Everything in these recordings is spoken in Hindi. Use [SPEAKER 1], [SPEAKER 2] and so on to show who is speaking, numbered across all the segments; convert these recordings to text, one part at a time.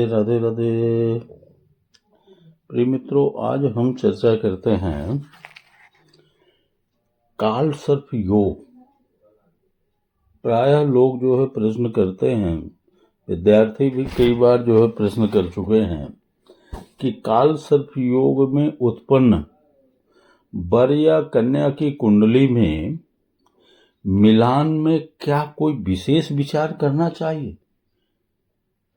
[SPEAKER 1] राधे राधे। प्रिय मित्रों, आज हम चर्चा करते हैं काल सर्प योग। प्रायः लोग जो है प्रश्न करते हैं, विद्यार्थी भी कई बार जो है प्रश्न कर चुके हैं कि काल सर्प योग में उत्पन्न वर या कन्या की कुंडली में मिलान में क्या कोई विशेष विचार करना चाहिए?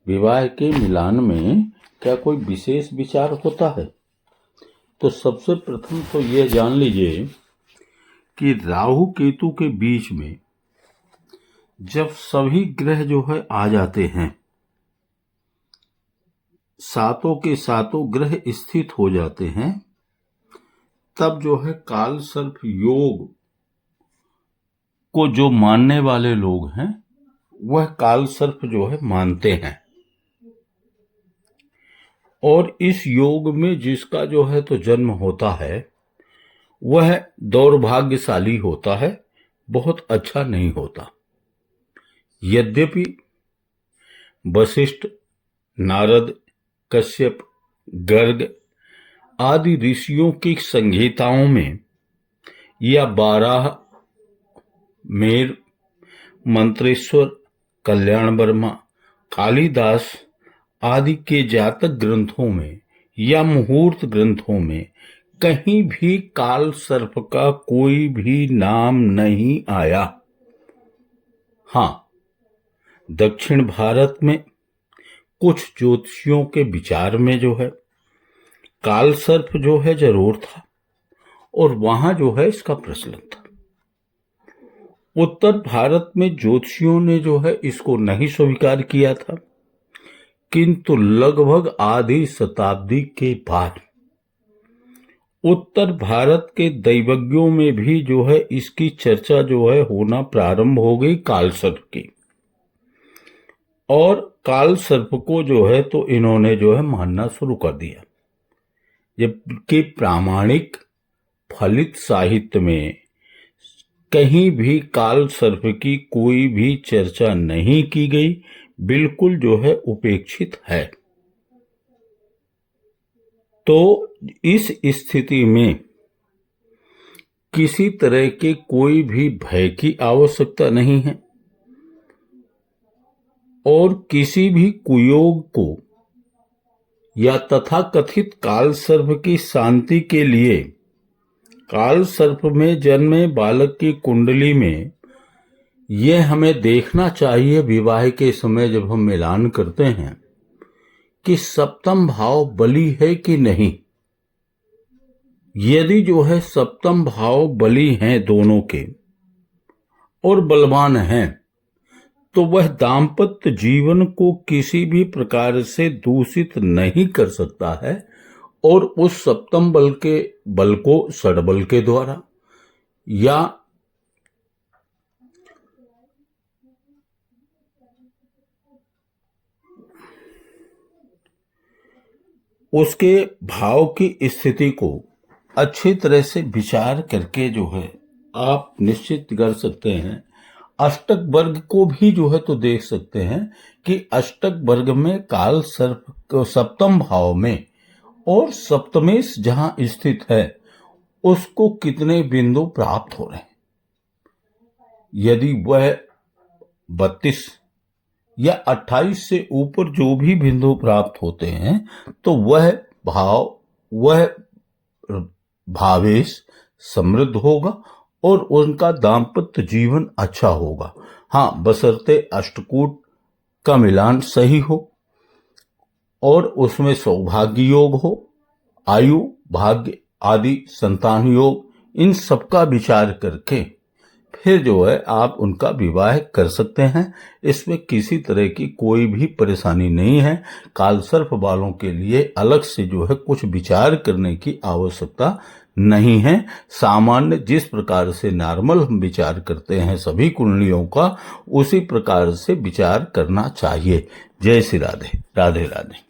[SPEAKER 1] विवाह के मिलान में क्या कोई विशेष विचार होता है? तो सबसे प्रथम तो यह जान लीजिए कि राहु केतु के बीच में जब सभी ग्रह जो है आ जाते हैं, सातों के सातों ग्रह स्थित हो जाते हैं, तब जो है काल सर्प योग को जो मानने वाले लोग हैं वह काल सर्प जो है मानते हैं। और इस योग में जिसका जो है तो जन्म होता है वह दौर्भाग्यशाली होता है, बहुत अच्छा नहीं होता। यद्यपि वशिष्ठ, नारद, कश्यप, गर्ग आदि ऋषियों की संहिताओं में या 12 मेर, मंत्रेश्वर, कल्याण वर्मा, कालिदास आदि के जातक ग्रंथों में या मुहूर्त ग्रंथों में कहीं भी काल सर्प का कोई भी नाम नहीं आया। हाँ, दक्षिण भारत में कुछ ज्योतिषियों के विचार में जो है काल सर्प जो है जरूर था और वहां जो है इसका प्रचलन था। उत्तर भारत में ज्योतिषियों ने जो है इसको नहीं स्वीकार किया था, किंतु लगभग आधी शताब्दी के बाद उत्तर भारत के दैवज्ञों में भी जो है इसकी चर्चा जो है होना प्रारंभ हो गई काल सर्प की। और काल सर्प को जो है तो इन्होंने जो है मानना शुरू कर दिया, जबकि प्रामाणिक फलित साहित्य में कहीं भी काल सर्प की कोई भी चर्चा नहीं की गई, बिल्कुल जो है उपेक्षित है। तो इस स्थिति में किसी तरह के कोई भी भय की आवश्यकता नहीं है और किसी भी कुयोग को या तथाकथित काल सर्प की शांति के लिए काल सर्प में जन्मे बालक की कुंडली में यह हमें देखना चाहिए विवाह के समय जब हम मिलान करते हैं कि सप्तम भाव बली है कि नहीं। यदि जो है सप्तम भाव बली हैं दोनों के और बलवान हैं तो वह दाम्पत्य जीवन को किसी भी प्रकार से दूषित नहीं कर सकता है और उस सप्तम बल को षड्बल के द्वारा या उसके भाव की स्थिति को अच्छी तरह से विचार करके जो है आप निश्चित कर सकते हैं। अष्टक वर्ग को भी जो है तो देख सकते हैं कि अष्टक वर्ग में काल सर्प सप्तम भाव में और सप्तमेश जहां स्थित है उसको कितने बिंदु प्राप्त हो रहे हैं। यदि वह 32 या 28 से ऊपर जो भी बिंदु प्राप्त होते हैं तो वह भावेश समृद्ध होगा और उनका दाम्पत्य जीवन अच्छा होगा। हाँ, बशर्ते अष्टकूट का मिलान सही हो और उसमें सौभाग्य योग हो, आयु, भाग्य आदि संतान योग, इन सबका विचार करके फिर जो है आप उनका विवाह कर सकते हैं। इसमें किसी तरह की कोई भी परेशानी नहीं है। काल सर्प वालों के लिए अलग से जो है कुछ विचार करने की आवश्यकता नहीं है। सामान्य जिस प्रकार से नॉर्मल हम विचार करते हैं सभी कुंडलियों का, उसी प्रकार से विचार करना चाहिए। जय श्री राधे। राधे राधे।